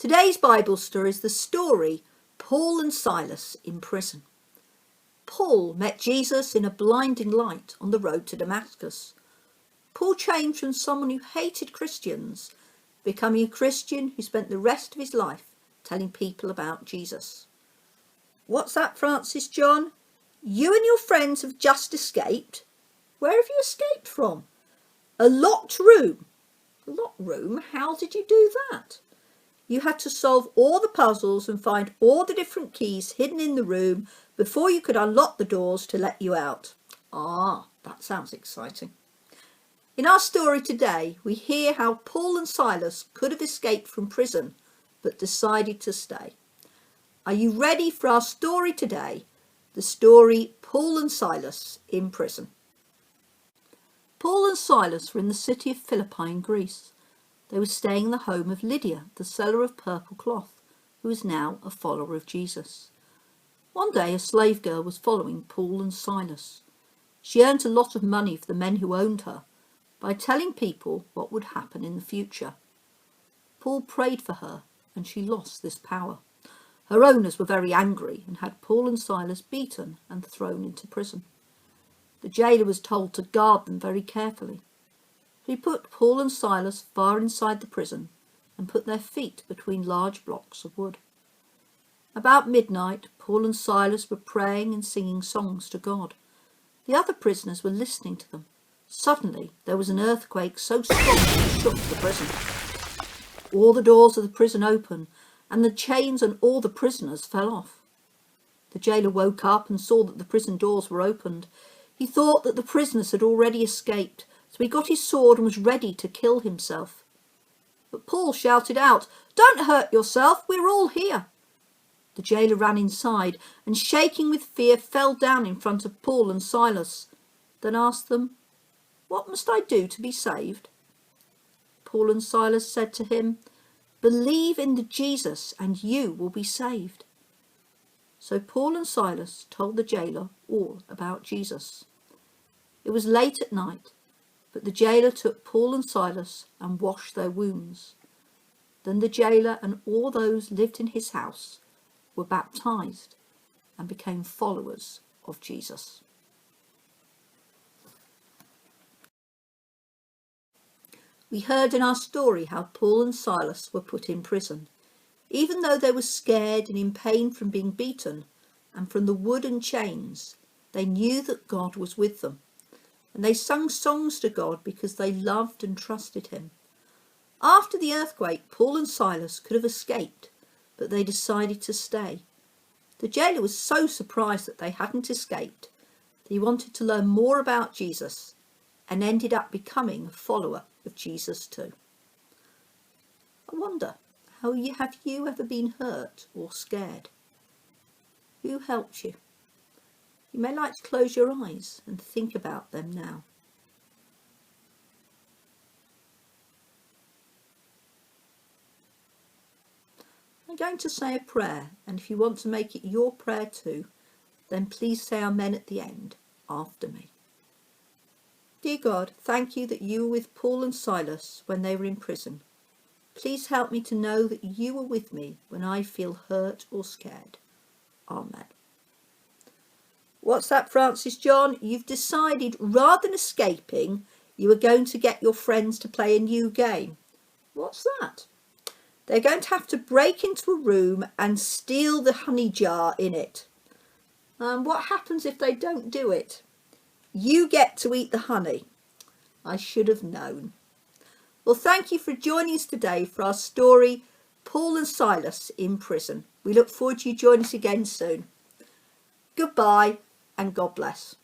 Today's Bible story is the story Paul and Silas in prison. Paul met Jesus in a blinding light on the road to Damascus. Paul changed from someone who hated Christians, becoming a Christian who spent the rest of his life telling people about Jesus. What's that, Francis John? You and your friends have just escaped? Where have you escaped from? A locked room. A locked room? How did you do that? You had to solve all the puzzles and find all the different keys hidden in the room before you could unlock the doors to let you out. Ah, that sounds exciting. In our story today, we hear how Paul and Silas could have escaped from prison, but decided to stay. Are you ready for our story today? The story Paul and Silas in prison. Paul and Silas were in the city of Philippi in Greece. They were staying in the home of Lydia, the seller of purple cloth, who is now a follower of Jesus. One day a slave girl was following Paul and Silas. She earned a lot of money for the men who owned her by telling people what would happen in the future. Paul prayed for her and she lost this power. Her owners were very angry and had Paul and Silas beaten and thrown into prison. The jailer was told to guard them very carefully. He put Paul and Silas far inside the prison and put their feet between large blocks of wood. About midnight, Paul and Silas were praying and singing songs to God. The other prisoners were listening to them. Suddenly, there was an earthquake so strong it shook the prison. All the doors of the prison opened, and the chains on all the prisoners fell off. The jailer woke up and saw that the prison doors were opened. He thought that the prisoners had already escaped, so he got his sword and was ready to kill himself. But Paul shouted out, "Don't hurt yourself, we're all here." The jailer ran inside and, shaking with fear, fell down in front of Paul and Silas, then asked them, "What must I do to be saved?" Paul and Silas said to him, "Believe in the Jesus and you will be saved." So Paul and Silas told the jailer all about Jesus. It was late at night, but the jailer took Paul and Silas and washed their wounds. Then the jailer and all those lived in his house were baptized and became followers of Jesus. We heard in our story how Paul and Silas were put in prison. Even though they were scared and in pain from being beaten and from the wood and chains, they knew that God was with them. And they sung songs to God because they loved and trusted him. After the earthquake, Paul and Silas could have escaped, but they decided to stay. The jailer was so surprised that they hadn't escaped that he wanted to learn more about Jesus and ended up becoming a follower of Jesus too. I wonder, have you ever been hurt or scared? Who helped you? You may like to close your eyes and think about them now. I'm going to say a prayer, and if you want to make it your prayer too, then please say amen at the end after me. Dear God, thank you that you were with Paul and Silas when they were in prison. Please help me to know that you are with me when I feel hurt or scared. Amen. What's that, Francis John? You've decided rather than escaping, you are going to get your friends to play a new game. What's that? They're going to have to break into a room and steal the honey jar in it. What happens if they don't do it? You get to eat the honey. I should have known. Well, thank you for joining us today for our story, Paul and Silas in prison. We look forward to you joining us again soon. Goodbye and God bless.